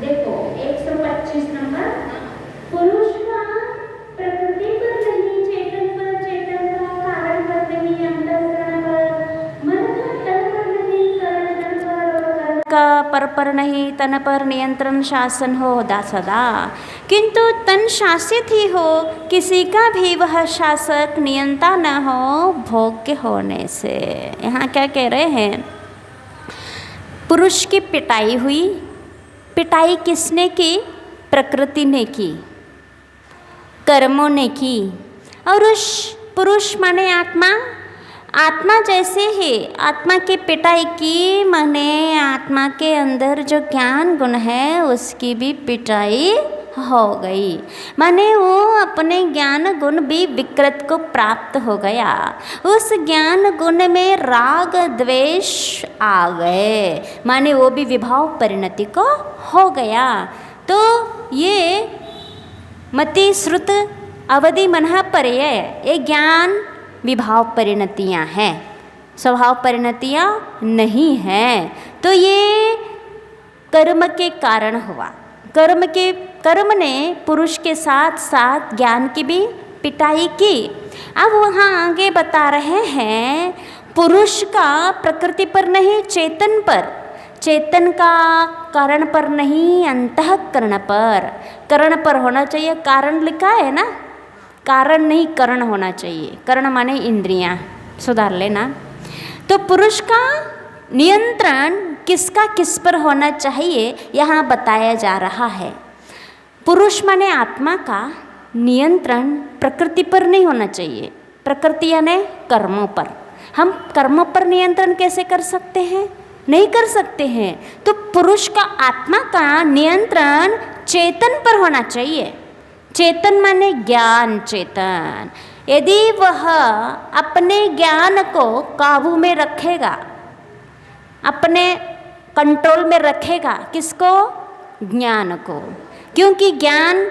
देखो 125 नंबर, पुरुष का प्रकृति पर नहीं, चेतन पर, चेतन का कारण पर नहीं, अंतःकरण पर, मन का तन पर नहीं, करण तन पर, और करण का पर नहीं, तन पर नियंत्रण शासन हो सदा, किंतु तन शासित ही हो, किसी का भी वह शासक नियंता न हो भोग्य होने से। यहाँ क्या कह रहे हैं, पुरुष की पिटाई हुई। पिटाई किसने की? प्रकृति ने की, कर्मों ने की। और उस पुरुष माने आत्मा, आत्मा जैसे ही आत्मा की पिटाई की, माने आत्मा के अंदर जो ज्ञान गुण है उसकी भी पिटाई हो गई, माने वो अपने ज्ञान गुण भी विकृत को प्राप्त हो गया। उस ज्ञान गुण में राग द्वेष आ गए, माने वो भी विभाव परिणति को हो गया। तो ये मति श्रुत अवधि मनः पर्यय, ये ज्ञान विभाव परिणतियाँ हैं, स्वभाव परिणतियाँ नहीं हैं। तो ये कर्म के कारण हुआ। कर्म ने पुरुष के साथ साथ ज्ञान की भी पिटाई की। अब वहाँ आगे बता रहे हैं, पुरुष का प्रकृति पर नहीं, चेतन पर, चेतन का कारण पर नहीं, अंतःकरण पर। करण पर होना चाहिए, कारण लिखा है ना, कारण नहीं करण होना चाहिए। करण माने इंद्रियां, सुधार लेना। तो पुरुष का नियंत्रण किसका किस पर होना चाहिए यहाँ बताया जा रहा है। पुरुष माने आत्मा का नियंत्रण प्रकृति पर नहीं होना चाहिए। प्रकृति यानी कर्मों पर। हम कर्मों पर नियंत्रण कैसे कर सकते हैं? नहीं कर सकते हैं। तो पुरुष का आत्मा का नियंत्रण चेतन पर होना चाहिए। चेतन माने ज्ञान चेतन। यदि वह अपने ज्ञान को काबू में रखेगा, अपने कंट्रोल में रखेगा, किसको? ज्ञान को। क्योंकि ज्ञान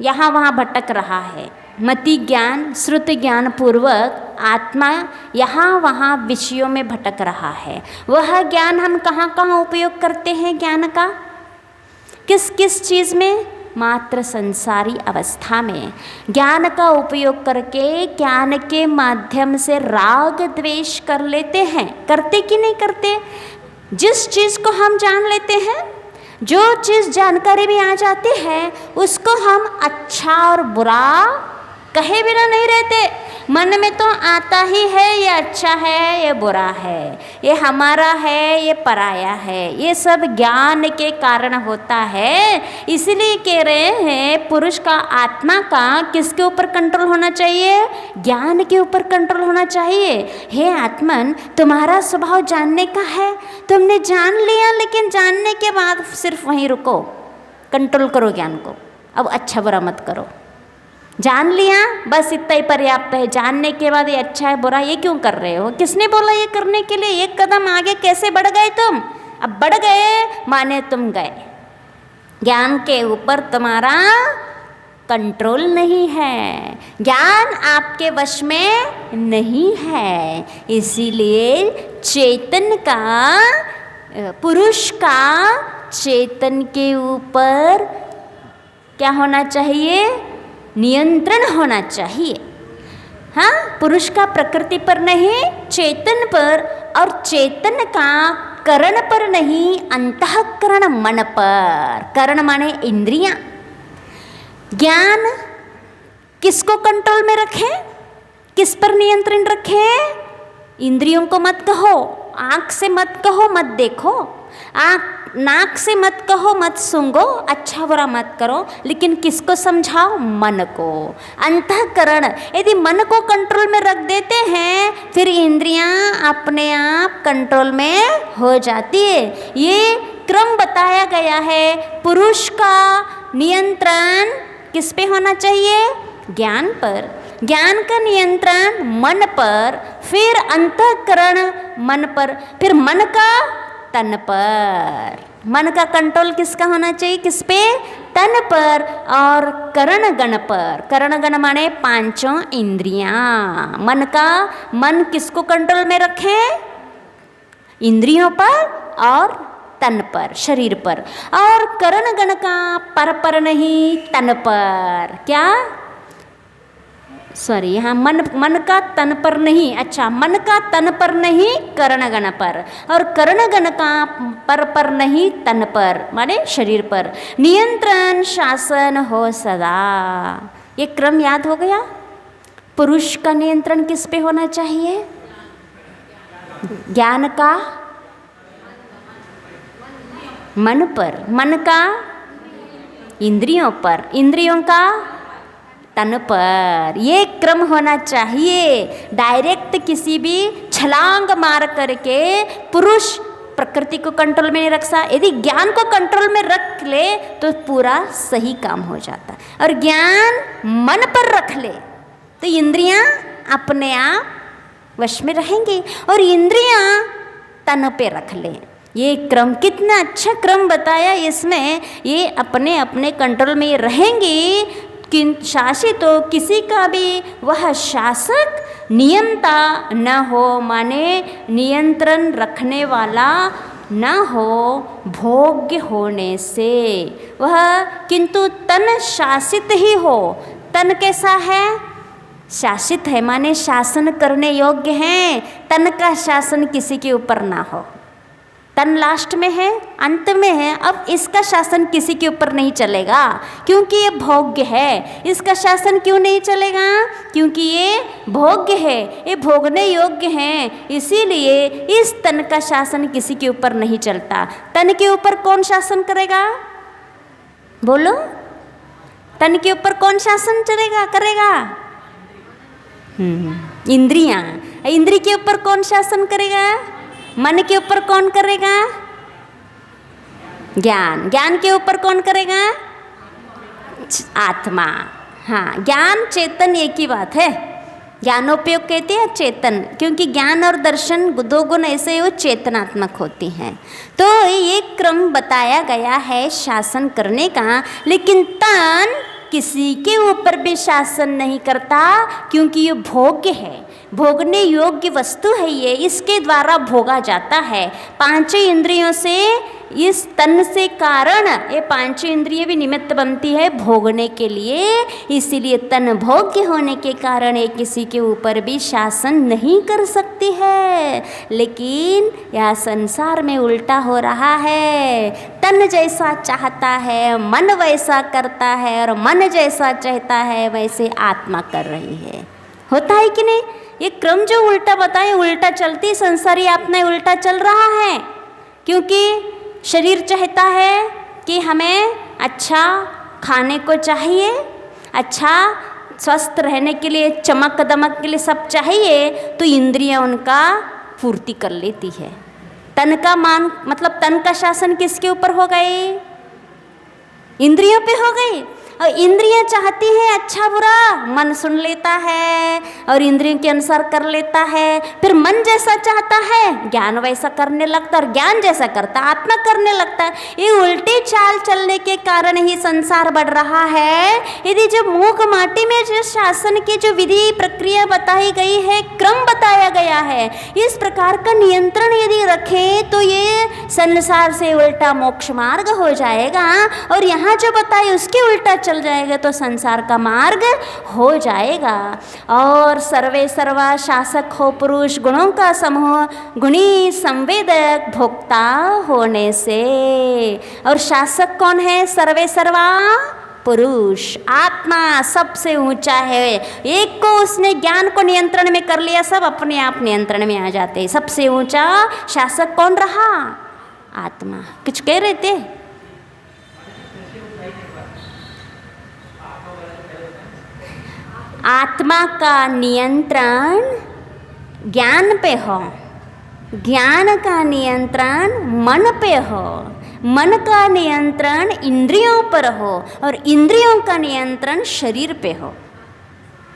यहाँ वहाँ भटक रहा है। मति ज्ञान, श्रुति ज्ञान पूर्वक आत्मा यहाँ वहाँ विषयों में भटक रहा है। वह ज्ञान हम कहाँ कहाँ उपयोग करते हैं ज्ञान का? किस किस चीज़ में? मात्र संसारी अवस्था में। ज्ञान का उपयोग करके ज्ञान के माध्यम से राग द्वेष कर लेते हैं। करते कि नहीं करते? जिस चीज़ को हम जान लेते हैं, जो चीज़ जानकारी में आ जाती है, उसको हम अच्छा और बुरा कहे बिना नहीं रहते। मन में तो आता ही है, ये अच्छा है, ये बुरा है, ये हमारा है, ये पराया है। ये सब ज्ञान के कारण होता है। इसलिए कह रहे हैं पुरुष का आत्मा का किसके ऊपर कंट्रोल होना चाहिए? ज्ञान के ऊपर कंट्रोल होना चाहिए। हे आत्मन, तुम्हारा स्वभाव जानने का है, तुमने जान लिया, लेकिन जानने के बाद सिर्फ वहीं रुको, कंट्रोल करो ज्ञान को। अब अच्छा बुरा मत करो। जान लिया, बस इतना ही पर्याप्त है। जानने के बाद ये अच्छा है बुरा ये क्यों कर रहे हो? किसने बोला ये करने के लिए? एक कदम आगे कैसे बढ़ गए तुम? अब बढ़ गए माने तुम गए। ज्ञान के ऊपर तुम्हारा कंट्रोल नहीं है, ज्ञान आपके वश में नहीं है। इसीलिए चेतन का, पुरुष का चेतन के ऊपर क्या होना चाहिए? नियंत्रण होना चाहिए। हाँ, पुरुष का प्रकृति पर नहीं, चेतन पर, और चेतन का करण पर नहीं, अंतःकरण मन पर। करण माने इंद्रियां। ज्ञान किसको कंट्रोल में रखें? किस पर नियंत्रण रखें? इंद्रियों को मत कहो, आँख से मत कहो, मत देखो, नाक से मत कहो, मत सूंघो, अच्छा बुरा मत करो, लेकिन किसको समझाओ? मन को। अंतःकरण, यदि मन को कंट्रोल में रख देते हैं, फिर इंद्रियां अपने आप कंट्रोल में हो जाती है। ये क्रम बताया गया है। पुरुष का नियंत्रण किस पे होना चाहिए? ज्ञान पर। ज्ञान का नियंत्रण मन पर, फिर अंतःकरण मन पर, फिर मन का तन पर। मन का कंट्रोल किसका होना चाहिए? किस पे? तन पर और करण गण पर। करण गण माने पांचों इंद्रियां। मन किसको कंट्रोल में रखे? इंद्रियों पर और तन पर, शरीर पर, और करण गण का पर नहीं तन पर। क्या? सॉरी, यहाँ मन का तन पर नहीं, अच्छा, मन का तन पर नहीं करण गण पर, और करण गण का पर नहीं तन पर, माने शरीर पर। नियंत्रण शासन हो सदा। ये क्रम याद हो गया। पुरुष का नियंत्रण किस पे होना चाहिए? ज्ञान का मन पर, मन का इंद्रियों पर, इंद्रियों का तन पर। ये क्रम होना चाहिए। डायरेक्ट किसी भी छलांग मार करके पुरुष प्रकृति को कंट्रोल में नहीं रख सकता। यदि ज्ञान को कंट्रोल में रख ले तो पूरा सही काम हो जाता। और ज्ञान मन पर रख ले तो इंद्रियां अपने आप वश में रहेंगी, और इंद्रियां तन पे रख ले। ये क्रम कितना अच्छा क्रम बताया इसमें। ये अपने अपने कंट्रोल में रहेंगी, किन शासित हो किसी का भी वह शासक नियंता न हो, माने नियंत्रण रखने वाला न हो भोग्य होने से वह, किंतु तन शासित ही हो। तन कैसा है? शासित है, माने शासन करने योग्य है। तन का शासन किसी के ऊपर ना हो। तन लास्ट में है, अंत में है। अब इसका शासन किसी के ऊपर नहीं चलेगा क्योंकि ये भोग्य है। इसका शासन क्यों नहीं चलेगा? क्योंकि ये भोग्य है, ये भोगने योग्य है। इसीलिए इस तन का शासन किसी के ऊपर नहीं चलता। तन के ऊपर कौन शासन करेगा? बोलो, तन के ऊपर कौन शासन चलेगा करेगा? इंद्रियां। इंद्रिय के ऊपर कौन शासन करेगा? मन के ऊपर कौन करेगा? ज्ञान। ज्ञान के ऊपर कौन करेगा? आत्मा। हाँ, ज्ञान चेतन एक ही बात है। ज्ञानोपयोग कहते हैं चेतन, क्योंकि ज्ञान और दर्शन दो गुण ऐसे वो चेतनात्मक होती हैं। तो ये क्रम बताया गया है शासन करने का, लेकिन तन किसी के ऊपर भी शासन नहीं करता क्योंकि ये भोग्य है, भोगने योग्य वस्तु है। ये इसके द्वारा भोगा जाता है। पांचों इंद्रियों से, इस तन से कारण ये पांचों इंद्रिय भी निमित्त बनती है भोगने के लिए। इसीलिए तन भोग्य होने के कारण ये किसी के ऊपर भी शासन नहीं कर सकती है। लेकिन यह संसार में उल्टा हो रहा है। तन जैसा चाहता है मन वैसा करता है, और मन जैसा चाहता है वैसे आत्मा कर रही है। होता है कि नहीं? ये क्रम जो उल्टा बताए, उल्टा चलती संसारी आत्मा उल्टा चल रहा है। क्योंकि शरीर चाहता है कि हमें अच्छा खाने को चाहिए, अच्छा स्वस्थ रहने के लिए, चमक दमक के लिए सब चाहिए, तो इंद्रियां उनका पूर्ति कर लेती है। तन का मान मतलब तन का शासन किसके ऊपर हो गई? इंद्रियों पे हो गई। और इंद्रियां चाहती है अच्छा बुरा, मन सुन लेता है और इंद्रियों के अनुसार कर लेता है। फिर मन जैसा चाहता है ज्ञान वैसा करने लगता है, और ज्ञान जैसा करता आत्मा करने लगता है। ये उल्टी चाल चलने के कारण ही संसार बढ़ रहा है। यदि जो मूक माटी में जो शासन की जो विधि प्रक्रिया बताई गई है, क्रम बताया गया है, इस प्रकार का नियंत्रण यदि रखें तो ये संसार से उल्टा मोक्ष मार्ग हो जाएगा। और यहाँ जो बताए उसके उल्टा चल जाएगा तो संसार का मार्ग हो जाएगा। और सर्वे सर्वा शासक हो पुरुष, गुणों का समूह, गुणी संवेदक भोक्ता होने से। और शासक कौन है? सर्वे सर्वा पुरुष, आत्मा सबसे ऊंचा है। एक को उसने ज्ञान को नियंत्रण में कर लिया, सब अपने आप नियंत्रण में आ जाते हैं। सबसे ऊंचा शासक कौन रहा? आत्मा। कुछ कह रहे थे? आत्मा का नियंत्रण ज्ञान पे हो, ज्ञान का नियंत्रण मन पे हो, मन का नियंत्रण इंद्रियों पर हो, और इंद्रियों का नियंत्रण शरीर पे हो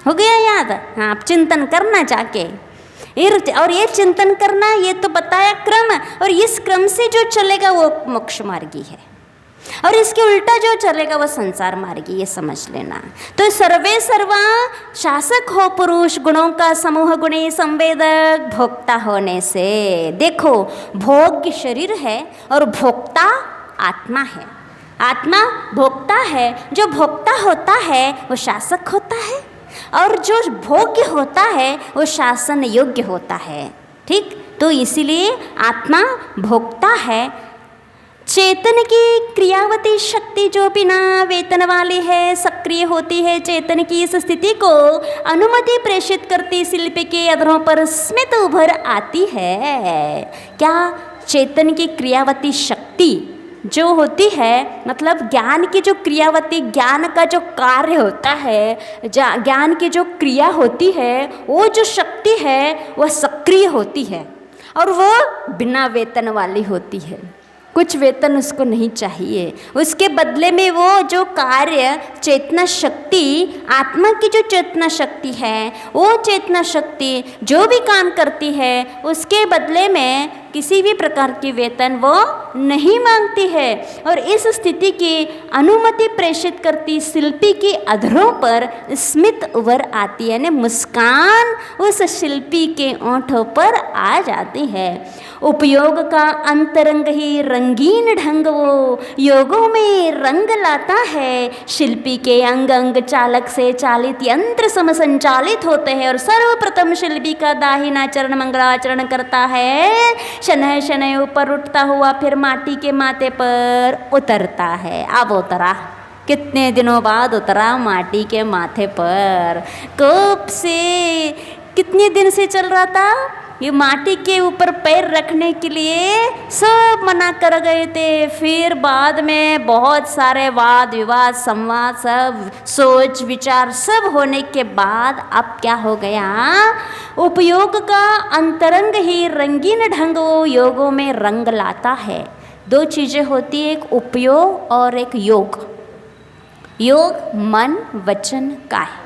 गया याद? हाँ, आप चिंतन करना जाके। और ये चिंतन करना, ये तो बताया क्रम, और इस क्रम से जो चलेगा वो मोक्ष मार्गी है। और इसके उल्टा जो चलेगा वो संसार मार्गी, ये समझ लेना। तो सर्वे सर्वा शासक हो पुरुष, गुणों का समूह गुणी संवेदक भोक्ता होने से। देखो, भोग्य शरीर है और भोक्ता आत्मा है। आत्मा भोक्ता है, जो भोक्ता होता है वो शासक होता है, और जो भोग्य होता है वो शासन योग्य होता है। ठीक, तो इसीलिए आत्मा भोक्ता है। चेतन की क्रियावती शक्ति जो बिना वेतन वाली है, सक्रिय होती है, चेतन की इस स्थिति को अनुमति प्रेषित करती शिल्पी के अधरों पर स्मित उभर आती है। क्या? चेतन की क्रियावती शक्ति जो होती है, मतलब ज्ञान की जो क्रियावती, ज्ञान का जो कार्य होता है, ज्ञान की जो क्रिया होती है, वो जो शक्ति है वह सक्रिय होती है और वो बिना वेतन वाली होती है। कुछ वेतन उसको नहीं चाहिए, उसके बदले में वो जो कार्य चेतना शक्ति, आत्मा की जो चेतना शक्ति है, वो चेतना शक्ति जो भी काम करती है उसके बदले में किसी भी प्रकार की वेतन वो नहीं मांगती है। और इस स्थिति की अनुमति प्रेषित करती शिल्पी की अधरों पर स्मित उभर आती है, यानी मुस्कान उस शिल्पी के ओंठों पर आ जाती है। उपयोग का अंतरंग ही रंगीन ढंग वो योगों में रंग लाता है। शिल्पी के अंग अंग चालक से चालित यंत्र सम संचालित होते हैं और सर्वप्रथम शिल्पी का दाहिना चरण मंगलाचरण करता है। शनय शनय ऊपर उठता हुआ फिर माटी के माथे पर उतरता है। अब उतरा, कितने दिनों बाद उतरा माटी के माथे पर। कब से, कितने दिन से चल रहा था ये माटी के ऊपर पैर रखने के लिए, सब मना कर गए थे। फिर बाद में बहुत सारे वाद विवाद संवाद, सब सोच विचार सब होने के बाद अब क्या हो गया, उपयोग का अंतरंग ही रंगीन ढंग वो योगों में रंग लाता है। दो चीज़ें होती है, एक उपयोग और एक योग। योग मन वचन काया,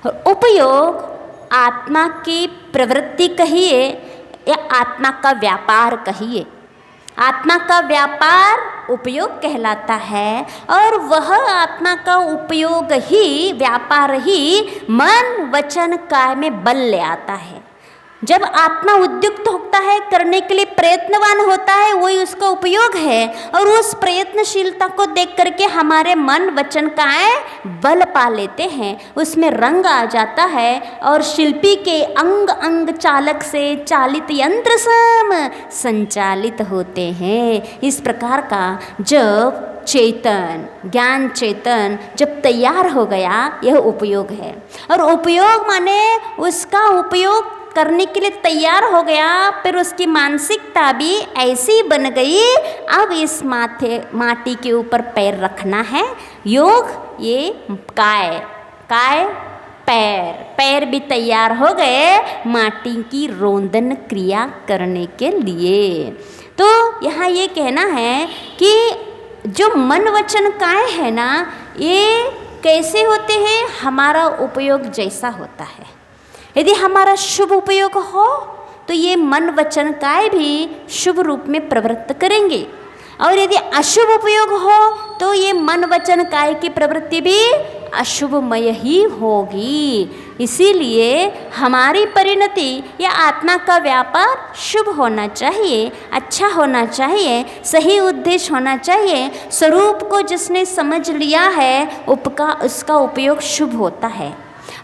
और उपयोग आत्मा की प्रवृत्ति कहिए या आत्मा का व्यापार कहिए। आत्मा का व्यापार उपयोग कहलाता है, और वह आत्मा का उपयोग ही, व्यापार ही मन वचन काय में बल ले आता है। जब आत्मा उद्युक्त होता है, करने के लिए प्रयत्नवान होता है, वही उसका उपयोग है। और उस प्रयत्नशीलता को देख करके हमारे मन वचन काय बल पा लेते हैं, उसमें रंग आ जाता है। और शिल्पी के अंग अंग चालक से चालित यंत्र सम संचालित होते हैं। इस प्रकार का जब चेतन, ज्ञान चेतन जब तैयार हो गया, यह उपयोग है। और उपयोग माने उसका उपयोग करने के लिए तैयार हो गया, फिर उसकी मानसिकता भी ऐसी बन गई, अब इस माटी के ऊपर पैर रखना है। योग ये काय, काय पैर, पैर भी तैयार हो गए माटी की रोंदन क्रिया करने के लिए। तो यहाँ ये कहना है कि जो मन वचन काय है ना, ये कैसे होते हैं, हमारा उपयोग जैसा होता है। यदि हमारा शुभ उपयोग हो तो ये मन वचन काय भी शुभ रूप में प्रवृत्त करेंगे, और यदि अशुभ उपयोग हो तो ये मन वचन काय की प्रवृत्ति भी अशुभमय ही होगी। इसीलिए हमारी परिणति या आत्मा का व्यापार शुभ होना चाहिए, अच्छा होना चाहिए, सही उद्देश्य होना चाहिए। स्वरूप को जिसने समझ लिया है उसका उपयोग शुभ होता है,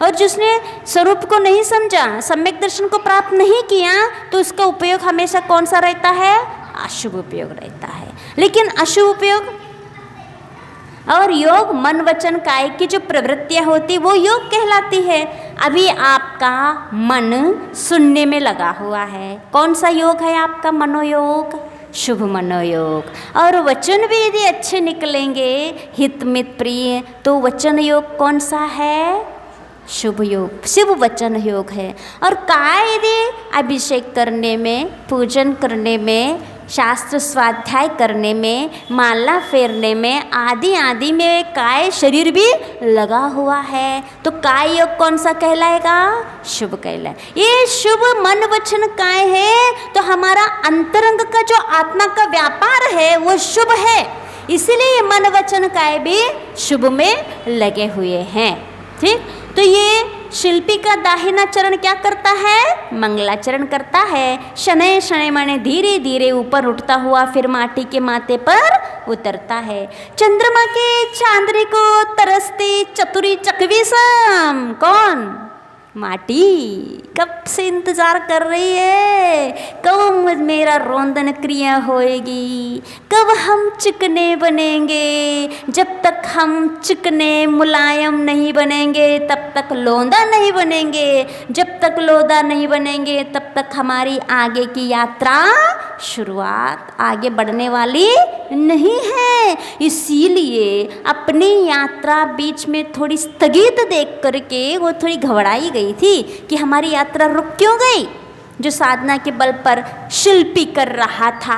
और जिसने स्वरूप को नहीं समझा, सम्यक दर्शन को प्राप्त नहीं किया, तो उसका उपयोग हमेशा कौन सा रहता है, अशुभ उपयोग रहता है। लेकिन अशुभ उपयोग और योग मन वचन काय की जो प्रवृत्तियाँ होती वो योग कहलाती है। अभी आपका मन सुनने में लगा हुआ है, कौन सा योग है आपका, मनोयोग, शुभ मनोयोग। और वचन भी यदि अच्छे निकलेंगे, हित मित प्रिय, तो वचन योग कौन सा है, शुभ योग, शुभ वचन योग है। और काय यदि अभिषेक करने में, पूजन करने में, शास्त्र स्वाध्याय करने में, माला फेरने में, आदि आदि में काय शरीर भी लगा हुआ है, तो काय योग कौन सा कहलाएगा, शुभ कहलाए। ये शुभ मन वचन काय है, तो हमारा अंतरंग का जो आत्मा का व्यापार है वो शुभ है। इसीलिए मन वचन काय भी शुभ में लगे हुए हैं। ठीक, तो ये शिल्पी का दाहिना चरण क्या करता है? मंगलाचरण करता है। शनय शनय माने धीरे धीरे ऊपर उठता हुआ फिर माटी के माथे पर उतरता है। चंद्रमा के चांदनी को तरसती चतुरी चकवी सम। कौन? माटी कब से इंतजार कर रही है, कब मेरा रोंदन क्रिया होएगी, कब हम चिकने बनेंगे। जब तक हम चिकने मुलायम नहीं बनेंगे तब तक लोंदा नहीं बनेंगे, जब तक लोंदा नहीं बनेंगे तब तक हमारी आगे की यात्रा शुरुआत आगे बढ़ने वाली नहीं है। इसीलिए अपनी यात्रा बीच में थोड़ी स्थगित देख करके वो थोड़ी घबराई गई थी कि हमारी यात्रा रुक क्यों गई। जो साधना के बल पर शिल्पी कर रहा था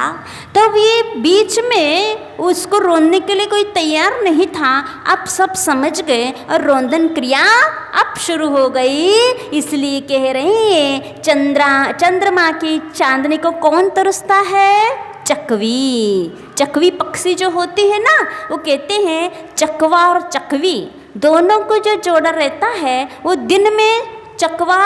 तब ये बीच में उसको रोंदने के लिए कोई तैयार नहीं था। अब सब समझ गए और रोंदन क्रिया अब शुरू हो गई। इसलिए कह रहे हैं चंद्रमा की चांदनी को कौन तरसता है? चकवी। चकवी पक्षी जो होती है ना, वो कहते हैं चकवा और चकवी दोनों को जो जोड़ा रहता है वो दिन में चकवा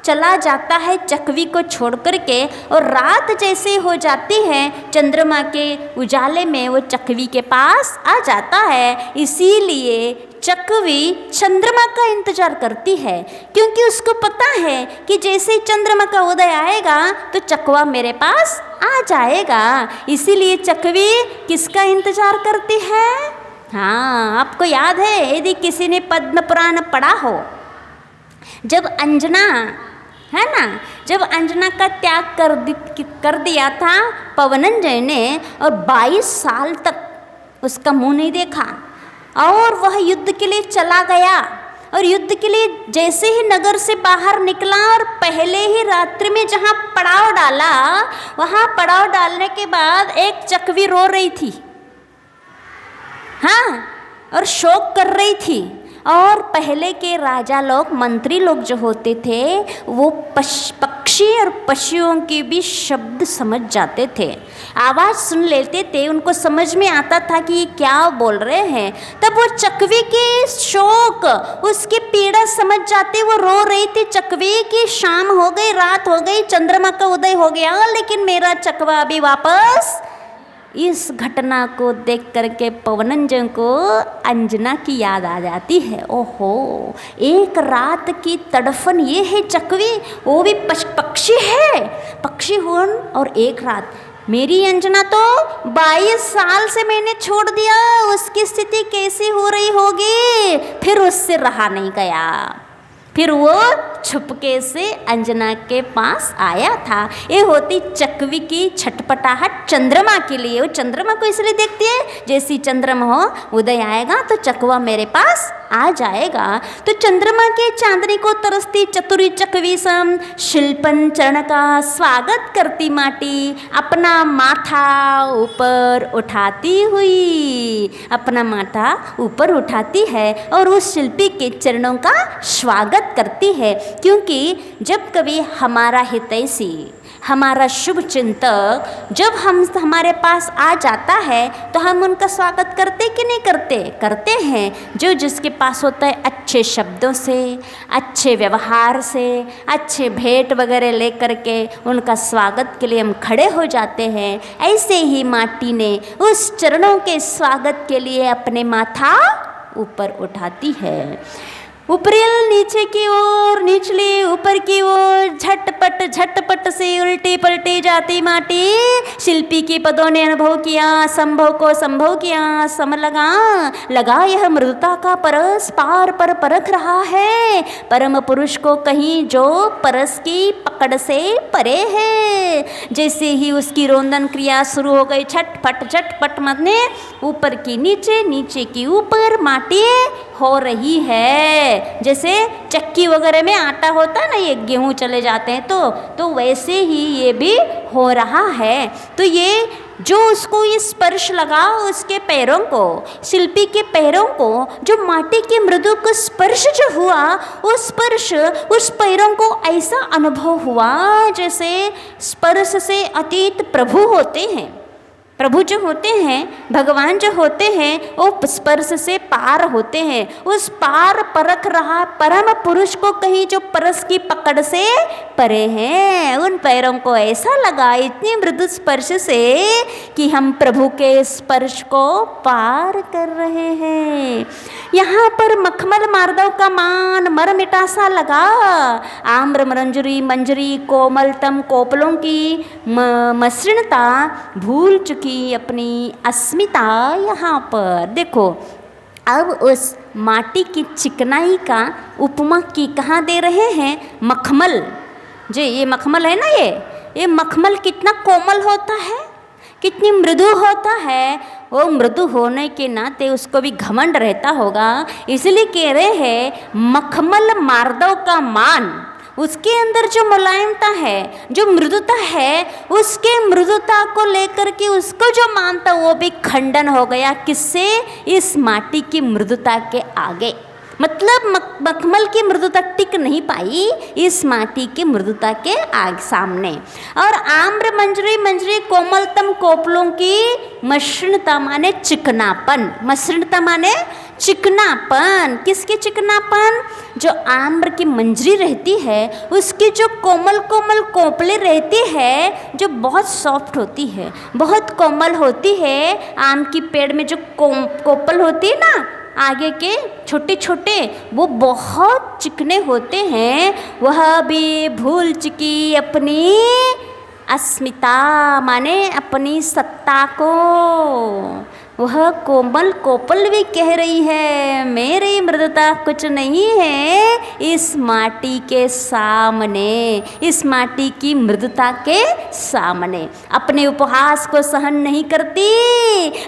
चला जाता है चकवी को छोड़ करके, और रात जैसे हो जाती है चंद्रमा के उजाले में वो चकवी के पास आ जाता है। इसीलिए चकवी चंद्रमा का इंतजार करती है, क्योंकि उसको पता है कि जैसे चंद्रमा का उदय आएगा तो चकवा मेरे पास आ जाएगा। इसीलिए चकवी किसका इंतजार करती है? हाँ, आपको याद है यदि किसी ने पद्म पुराण पढ़ा हो, जब अंजना है ना, जब अंजना का त्याग कर दिया था पवनंजय ने और 22 साल तक उसका मुंह नहीं देखा और वह युद्ध के लिए चला गया, और युद्ध के लिए जैसे ही नगर से बाहर निकला और पहले ही रात्रि में जहाँ पड़ाव डाला, वहाँ पड़ाव डालने के बाद एक चकवी रो रही थी, हाँ, और शोक कर रही थी। और पहले के राजा लोग, मंत्री लोग जो होते थे वो पक्षी और पशुओं के भी शब्द समझ जाते थे, आवाज़ सुन लेते थे, उनको समझ में आता था कि ये क्या बोल रहे हैं। तब वो चकवी के शोक, उसकी पीड़ा समझ जाते, वो रो रही थी चकवी की शाम हो गई, रात हो गई, चंद्रमा का उदय हो गया, लेकिन मेरा चकवा अभी वापस। इस घटना को देख करके पवनंजय को अंजना की याद आ जाती है। ओहो, एक रात की तड़फन ये है चकवी, वो भी पक्षी है, पक्षी होन, और एक रात। मेरी अंजना तो 22 साल से मैंने छोड़ दिया, उसकी स्थिति कैसी हो रही होगी। फिर उससे रहा नहीं गया, फिर वो छुपके से अंजना के पास आया था। ये होती चकवी की छटपटाहट चंद्रमा के लिए। वो चंद्रमा को इसलिए देखती है जैसी चंद्रमा हो उदय आएगा तो चकवा मेरे पास आ जाएगा। तो चंद्रमा के चांदनी को तरसती चतुरी चकवी सम शिल्पन चरण का स्वागत करती माटी, अपना माथा ऊपर उठाती हुई, अपना माथा ऊपर उठाती है और उस शिल्पी के चरणों का स्वागत करती है। क्योंकि जब कभी हमारा हितैषी, हमारा शुभ चिंतक जब हमारे पास आ जाता है तो हम उनका स्वागत करते कि नहीं करते? करते हैं। जो जिसके पास होता है अच्छे शब्दों से, अच्छे व्यवहार से, अच्छे भेंट वगैरह ले करके उनका स्वागत के लिए हम खड़े हो जाते हैं। ऐसे ही माटी ने उस चरणों के स्वागत के लिए अपने माथा ऊपर उठाती है। ऊपरील नीचे की ओर, निचली ऊपर की ओर, झटपट झटपट से उल्टी पलटी जाती माटी। शिल्पी के पदों ने अनुभव किया, संभव को संभव किया, सम लगा यह मृदुता का परस पार पर परख रहा है। परम पुरुष को कहीं जो परस की पकड़ से परे है। जैसे ही उसकी रोंदन क्रिया शुरू हो गई, झटपट झटपट मने ऊपर की नीचे, नीचे की ऊपर माटी हो रही है। जैसे चक्की वगैरह में आटा होता है ना, ये गेहूं चले जाते हैं तो वैसे ही ये भी हो रहा है। तो ये जो उसको ये स्पर्श लगा, उसके पैरों को, शिल्पी के पैरों को, जो माटी के मृदु को स्पर्श जो हुआ, वो स्पर्श उस पैरों को ऐसा अनुभव हुआ जैसे स्पर्श से अतीत प्रभु होते हैं। प्रभु जो होते हैं, भगवान जो होते हैं, वो स्पर्श से पार होते हैं। उस पार परख रहा परम पुरुष को कहीं जो परस की पकड़ से परे हैं, उन पैरों को ऐसा लगा इतनी मृदु स्पर्श से कि हम प्रभु के स्पर्श को पार कर रहे हैं। यहाँ पर मखमल मार्दव का मान मर मिटा सा लगा। आम्र मंजरी मंजरी कोमलतम कोपलों की मसृणता भूल चुकी अपनी अस्मिता। यहाँ पर देखो, अब उस माटी की चिकनाई का उपमा की कहाँ दे रहे हैं? मखमल। जो ये मखमल है ना, ये मखमल कितना कोमल होता है, कितनी मृदु होता है। वो मृदु होने के नाते उसको भी घमंड रहता होगा, इसलिए कह रहे हैं मखमल मार्दव का मान। उसके अंदर जो मुलायमता है, जो मृदुता है, उसके मृदुता को लेकर के उसको जो मानता वो भी खंडन हो गया। किससे? इस माटी की मृदुता के आगे। मतलब मखमल की मृदुता टिक नहीं पाई इस माटी की मृदुता के आगे सामने। और आम्र मंजरी मंजरी कोमलतम कोपलों की मसृणता माने चिकनापन। मसृणता माने चिकनापन। किसकी चिकनापन? जो आम्र की मंजरी रहती है उसकी जो कोमल कोमल कोपले रहती है, जो बहुत सॉफ्ट होती है, बहुत कोमल होती है। आम की पेड़ में जो कोपल होती है ना, आगे के छोटे छोटे, वो बहुत चिकने होते हैं। वह भी भूल चुकी अपनी अस्मिता माने अपनी सत्ता को। वह कोमल कोपल भी कह रही है मेरी मृदुता कुछ नहीं है इस माटी के सामने, इस माटी की मृदुता के सामने। अपने उपहास को सहन नहीं करती,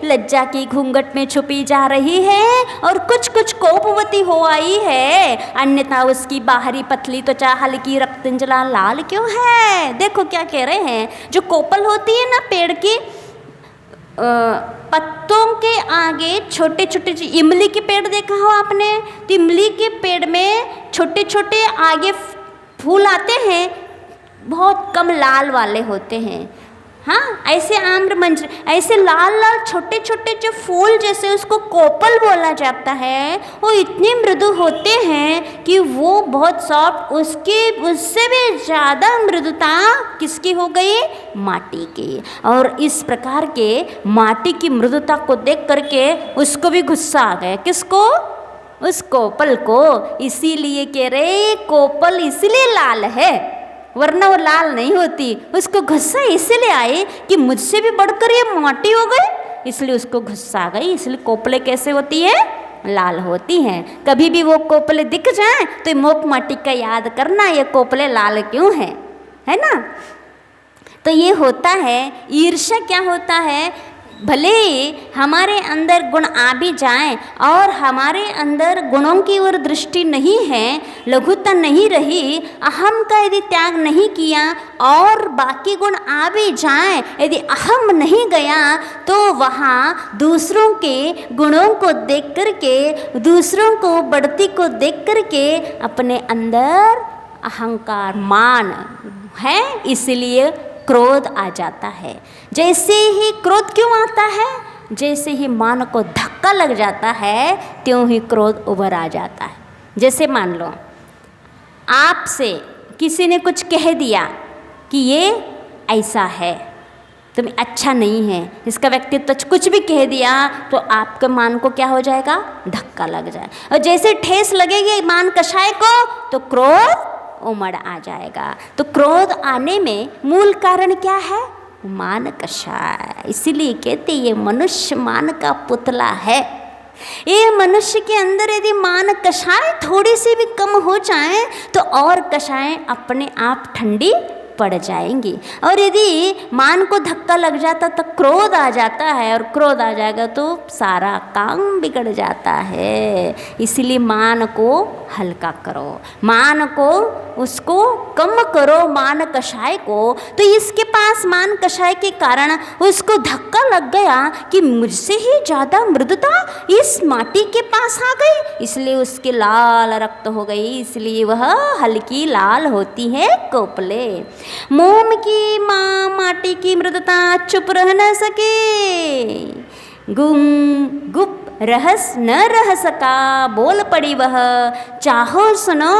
लज्जा की घूंघट में छुपी जा रही है और कुछ कुछ कोपवती हो आई है। अन्यथा उसकी बाहरी पतली त्वचा हल्की रक्तजला लाल क्यों है? देखो क्या कह रहे हैं, जो कोपल होती है ना पेड़ की, पत्तों के आगे छोटे छोटे, इमली के पेड़ देखा हो आपने, तो इमली के पेड़ में छोटे छोटे आगे फूल आते हैं, बहुत कम लाल वाले होते हैं। हाँ, ऐसे आम्र मंजरी, ऐसे लाल लाल छोटे छोटे जो फूल जैसे उसको कोपल बोला जाता है, वो इतने मृदु होते हैं कि वो बहुत सॉफ्ट। उससे भी ज़्यादा मृदुता किसकी हो गई? माटी की। और इस प्रकार के माटी की मृदुता को देख करके उसको भी गुस्सा आ गया। किसको? उस कोपल को। इसीलिए कह रहे कोपल इसलिए लाल है, वरना वो लाल नहीं होती। उसको गुस्सा इसलिए आए कि मुझसे भी बढ़कर ये माटी हो गई, इसलिए उसको गुस्सा आ गई। इसलिए कोपले कैसे होती है? लाल होती हैं। कभी भी वो कोपले दिख जाए तो मोक माटी का याद करना, ये कोपले लाल क्यों हैं, है ना। तो ये होता है ईर्ष्या। क्या होता है? भले हमारे अंदर गुण आ भी जाएं और हमारे अंदर गुणों की ओर दृष्टि नहीं है, लघुता नहीं रही, अहम का यदि त्याग नहीं किया और बाकी गुण आ भी जाएं, यदि अहम नहीं गया तो वहाँ दूसरों के गुणों को देख करके, दूसरों को बढ़ती को देख करके अपने अंदर अहंकार मान है, इसलिए क्रोध आ जाता है। जैसे ही क्रोध क्यों आता है? जैसे ही मान को धक्का लग जाता है त्यों ही क्रोध उभर आ जाता है। जैसे मान लो आपसे किसी ने कुछ कह दिया कि ये ऐसा है, तुम अच्छा नहीं है, इसका व्यक्तित्व कुछ भी कह दिया तो आपके मान को क्या हो जाएगा? धक्का लग जाए। और जैसे ठेस लगेगी मान कषाय को तो क्रोध उमड़ आ जाएगा। तो क्रोध आने में मूल कारण क्या है? मान कषाय। इसीलिए कहते ये मनुष्य मान का पुतला है। ये मनुष्य के अंदर यदि मान कषाय थोड़ी सी भी कम हो जाए तो और कषाय अपने आप ठंडी पड़ जाएंगी। और यदि मान को धक्का लग जाता तो क्रोध आ जाता है, और क्रोध आ जाएगा तो सारा काम बिगड़ जाता है। इसीलिए मान को हल्का करो, मान को उसको कम करो, मान कषाय को। तो इसके पास मान कषाय के कारण उसको धक्का लग गया कि मुझसे ही ज़्यादा मृदुता इस माटी के पास आ गई, इसलिए उसके लाल रक्त हो गई, इसलिए वह हल्की लाल होती है कोपले। मोम की माँ माटी की मृदुता चुप रह न सके, गुप रहस न रह सका, बोल पड़ी वह, चाहो सुनो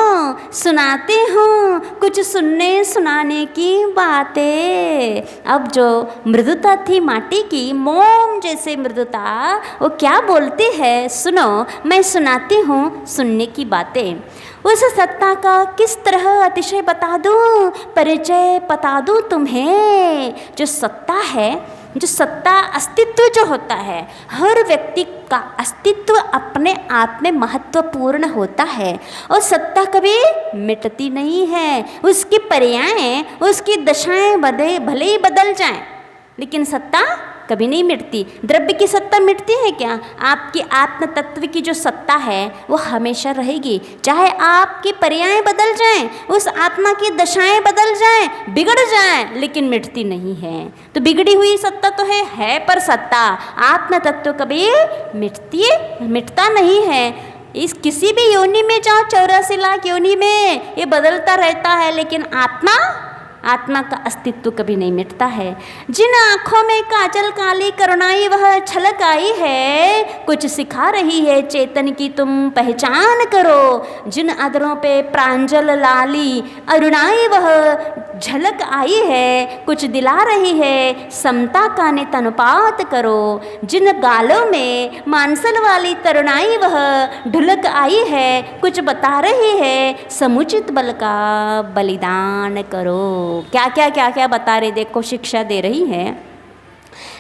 सुनाते हूँ कुछ सुनने सुनाने की बातें। अब जो मृदुता थी माटी की, मोम जैसे मृदुता, वो क्या बोलती है, सुनो मैं सुनाती हूँ सुनने की बातें। उस सत्ता का किस तरह अतिशय बता दूँ, परिचय बता दूँ तुम्हें। जो सत्ता है, जो सत्ता अस्तित्व जो होता है, हर व्यक्ति का अस्तित्व अपने आप में महत्वपूर्ण होता है और सत्ता कभी मिटती नहीं है। उसकी पर्याय, उसकी दशाएं भले ही बदल जाएं, लेकिन सत्ता कभी नहीं मिटती। द्रव्य की सत्ता मिटती है क्या? आपकी आत्म तत्व की जो सत्ता है वो हमेशा रहेगी, चाहे आपकी पर्याय बदल जाएं, उस आत्मा की दशाएं बदल जाएं, बिगड़ जाएं, लेकिन मिटती नहीं है। तो बिगड़ी हुई सत्ता तो है पर सत्ता आत्म तत्व कभी मिटता नहीं है। इस किसी भी योनि में जाओ, 84 लाख योनि में ये बदलता रहता है, लेकिन आत्मा का अस्तित्व कभी नहीं मिटता है। जिन आँखों में काजल काली करुणाई वह छलक आई है, कुछ सिखा रही है चेतन की तुम पहचान करो। जिन अधरों पे प्रांजल लाली अरुणाई वह झलक आई है, कुछ दिला रही है समता का नित अनुपात करो। जिन गालों में मानसल वाली तरुणाई वह ढुलक आई है, कुछ बता रही है समुचित बल का बलिदान करो। क्या बता रहे, देखो शिक्षा दे रही है।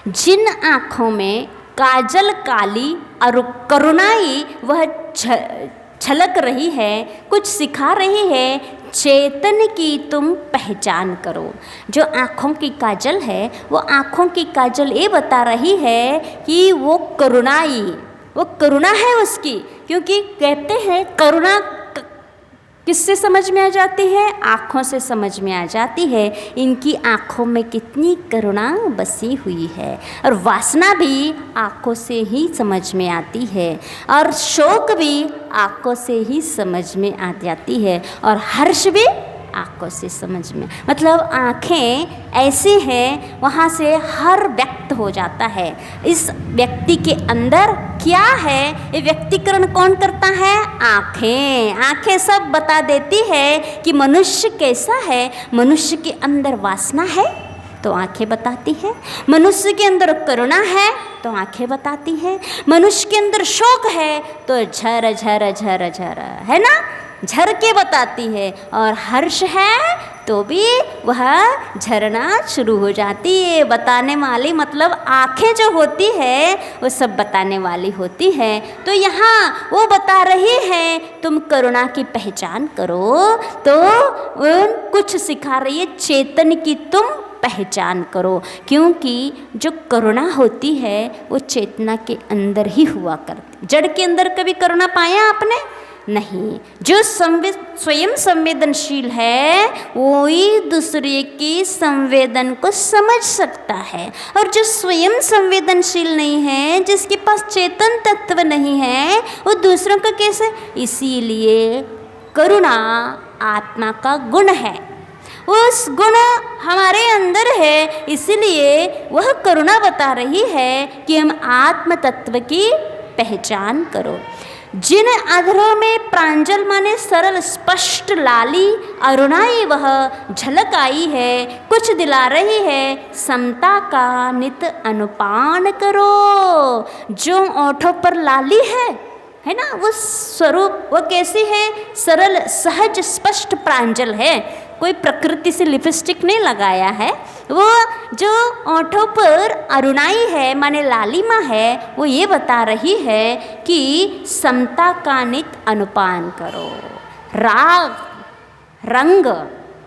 जिन आँखों में काजल काली और करुणाई वह छलक रही है, कुछ सिखा रही है चेतन की तुम पहचान करो। जो आँखों की काजल है, वो आँखों की काजल ये बता रही है कि वो करुणा है उसकी, क्योंकि कहते हैं करुणा किससे समझ में आ जाती है? आँखों से समझ में आ जाती है। इनकी आँखों में कितनी करुणा बसी हुई है, और वासना भी आँखों से ही समझ में आती है, और शोक भी आँखों से ही समझ में आ जाती है, और हर्ष भी आँखों से समझ में। मतलब आँखें ऐसी हैं, वहाँ से हर व्यक्त हो जाता है। इस व्यक्ति के अंदर क्या है, ये व्यक्तिकरण कौन करता है? आँखें सब बता देती है कि मनुष्य कैसा है। मनुष्य के अंदर वासना है तो आँखें बताती है, मनुष्य के अंदर करुणा है तो आँखें बताती है, मनुष्य के अंदर शोक है तो झर झर झर झर है ना, झर के बताती है, और हर्ष है तो भी वह झरना शुरू हो जाती है। बताने वाली मतलब आँखें जो होती है वो सब बताने वाली होती है। तो यहाँ वो बता रही है तुम करुणा की पहचान करो, तो कुछ सिखा रही है चेतन की तुम पहचान करो, क्योंकि जो करुणा होती है वो चेतना के अंदर ही हुआ करती। जड़ के अंदर कभी करुणा पाया आपने? नहीं। जो स्वयं संवेदनशील है वो ही दूसरे की संवेदन को समझ सकता है, और जो स्वयं संवेदनशील नहीं है, जिसके पास चेतन तत्व नहीं है, वो दूसरों का कैसे? इसीलिए करुणा आत्मा का गुण है, उस गुण हमारे अंदर है, इसलिए वह करुणा बता रही है कि हम आत्म तत्व की पहचान करो। जिन अधरों में प्रांजल माने सरल स्पष्ट लाली अरुणाई वह झलक आई है, कुछ दिला रही है समता का नित अनुपान करो। जो ओठों पर लाली है ना, वो स्वरूप वो कैसी है? सरल सहज स्पष्ट प्रांजल है, कोई प्रकृति से लिपस्टिक नहीं लगाया है। वो जो ओठों पर अरुणाई है माने लालिमा है, वो ये बता रही है कि समता का नित अनुपान करो। राग रंग,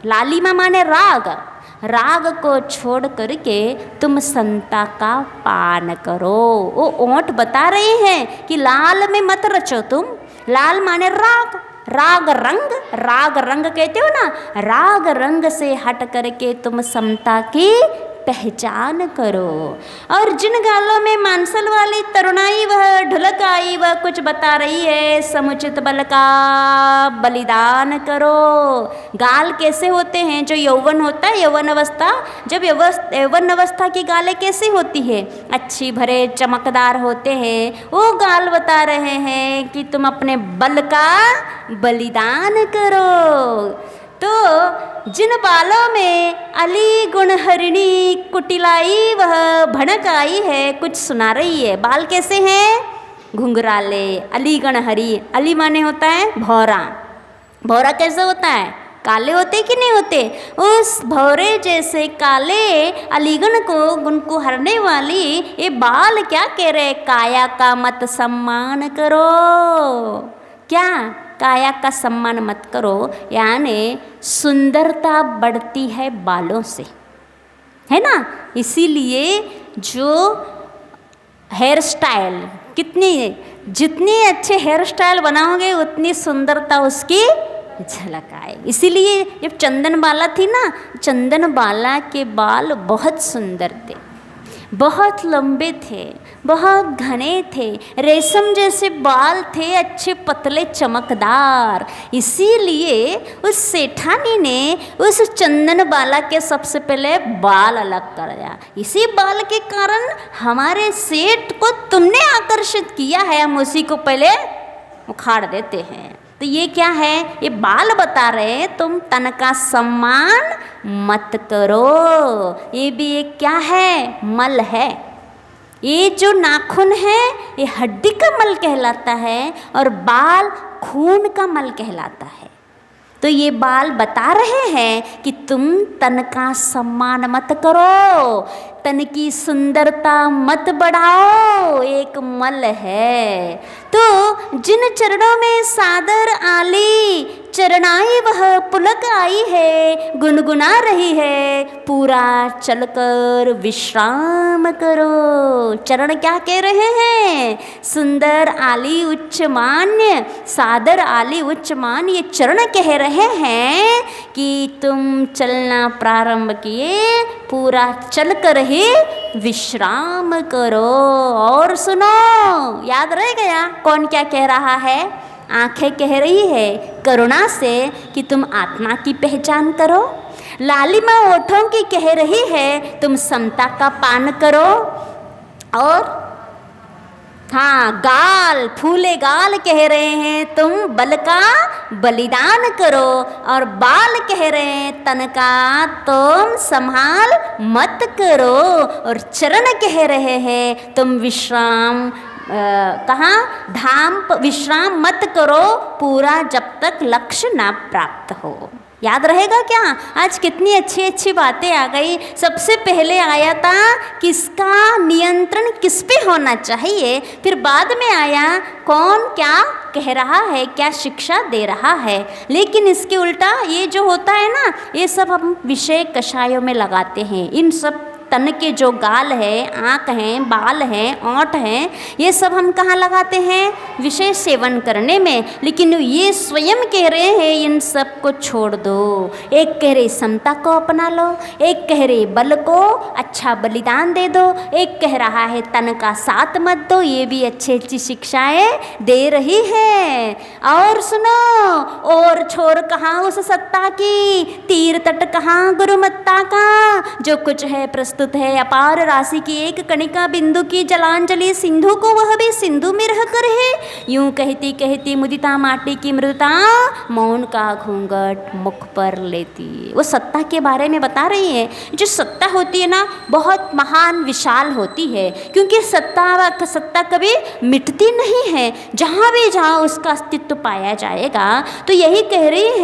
लालिमा माने राग को छोड़ करके तुम समता का पान करो। वो ओंठ बता रही हैं कि लाल में मत रचो तुम। लाल माने राग, राग रंग कहते हो ना, राग रंग से हट करके तुम समता की पहचान करो। और जिन गालों में मांसल वाली तरुणाई वह ढुलक आई वह कुछ बता रही है, समुचित बल का बलिदान करो। गाल कैसे होते हैं, जो यौवन होता है, यौवन अवस्था, जब यौवन अवस्था की गालें कैसी होती है, अच्छी भरे चमकदार होते हैं। वो गाल बता रहे हैं कि तुम अपने बल का बलिदान करो। तो जिन बालों में अली गुण हरिणी कुटिलाई वह भड़क आई है, कुछ सुना रही है। बाल कैसे हैं, घुंघराले, अली गण हरी, अली माने होता है भौरा। भौरा कैसे होता है, काले होते कि नहीं होते, उस भौरे जैसे काले अलीगण को गुण को हरने वाली ये बाल क्या कह रहे, काया का मत सम्मान करो। क्या, काया का सम्मान मत करो, यानी सुंदरता बढ़ती है बालों से, है ना। इसीलिए जो हेयर स्टाइल जितनी अच्छे हेयर स्टाइल बनाओगे उतनी सुंदरता उसकी झलक आए। इसीलिए जब चंदन बाला थी ना, चंदन बाला के बाल बहुत सुंदर थे, बहुत लंबे थे, बहुत घने थे, रेशम जैसे बाल थे, अच्छे पतले चमकदार। इसीलिए उस सेठानी ने उस चंदन बाला के सबसे पहले बाल अलग कर दिया। इसी बाल के कारण हमारे सेठ को तुमने आकर्षित किया है, हम उसी को पहले उखाड़ देते हैं। तो ये क्या है, ये बाल बता रहे तुम तन का सम्मान मत करो। ये भी एक क्या है, मल है। ये जो नाखून है ये हड्डी का मल कहलाता है और बाल खून का मल कहलाता है। तो ये बाल बता रहे हैं कि तुम तन का सम्मान मत करो, तन की सुंदरता मत बढ़ाओ, एक मल है। तो जिन चरणों में सादर आली चरणाई वह पुलक आई है, गुनगुना रही है, पूरा चलकर विश्राम करो। चरण क्या कह रहे हैं, सुंदर आली उच्च मान्य, सादर आली उच्च मान्य, ये चरण कह रहे हैं कि तुम चलना प्रारंभ किए, पूरा चल कर ही विश्राम करो। और सुनो, याद रह गया कौन क्या कह रहा है, आंखें कह रही है करुणा से कि तुम आत्मा की पहचान करो। लालिमा ओठों की कह रही है तुम समता का पान करो। और हाँ, गाल, फूले गाल कह रहे हैं तुम बल का बलिदान करो। और बाल कह रहे हैं तन का तुम संभाल मत करो। और चरण कह रहे हैं तुम विश्राम कहाँ, धाम विश्राम मत करो पूरा जब तक लक्ष्य ना प्राप्त हो। याद रहेगा क्या, आज कितनी अच्छी अच्छी बातें आ गई। सबसे पहले आया था किसका नियंत्रण किस पे होना चाहिए, फिर बाद में आया कौन क्या कह रहा है, क्या शिक्षा दे रहा है। लेकिन इसके उल्टा ये जो होता है ना, ये सब हम विषय कषायों में लगाते हैं। इन सब तन के जो गाल है, आँख हैं, बाल हैं, ओंठ हैं, ये सब हम कहाँ लगाते हैं, विषय सेवन करने में। लेकिन ये स्वयं कह रहे हैं इन सब को छोड़ दो। एक कह रहे समता को अपना लो, एक कह रहे बल को अच्छा बलिदान दे दो, एक कह रहा है तन का साथ मत दो। ये भी अच्छी अच्छी शिक्षाएं दे रही है। और सुनो, और छोर कहाँ उस सत्ता की, तीर तट कहाँ गुरुमत्ता का, जो कुछ है प्रस्तुत है अपार राशि की, एक कणिका बिंदु की जलांजलि सिंधु को वह भी सिंधु में रह कर है। यूं कहती कहती मुदिता माटी की मृदुता, मौन का घूंघट मुख पर लेती। वो सत्ता के बारे में बता रही है। जो सत्ता होती है ना, बहुत महान विशाल होती है, क्योंकि सत्ता कभी मिटती नहीं है, जहाँ भी जाओ उसका अस्तित्व पाया जाएगा। तो यही कह रही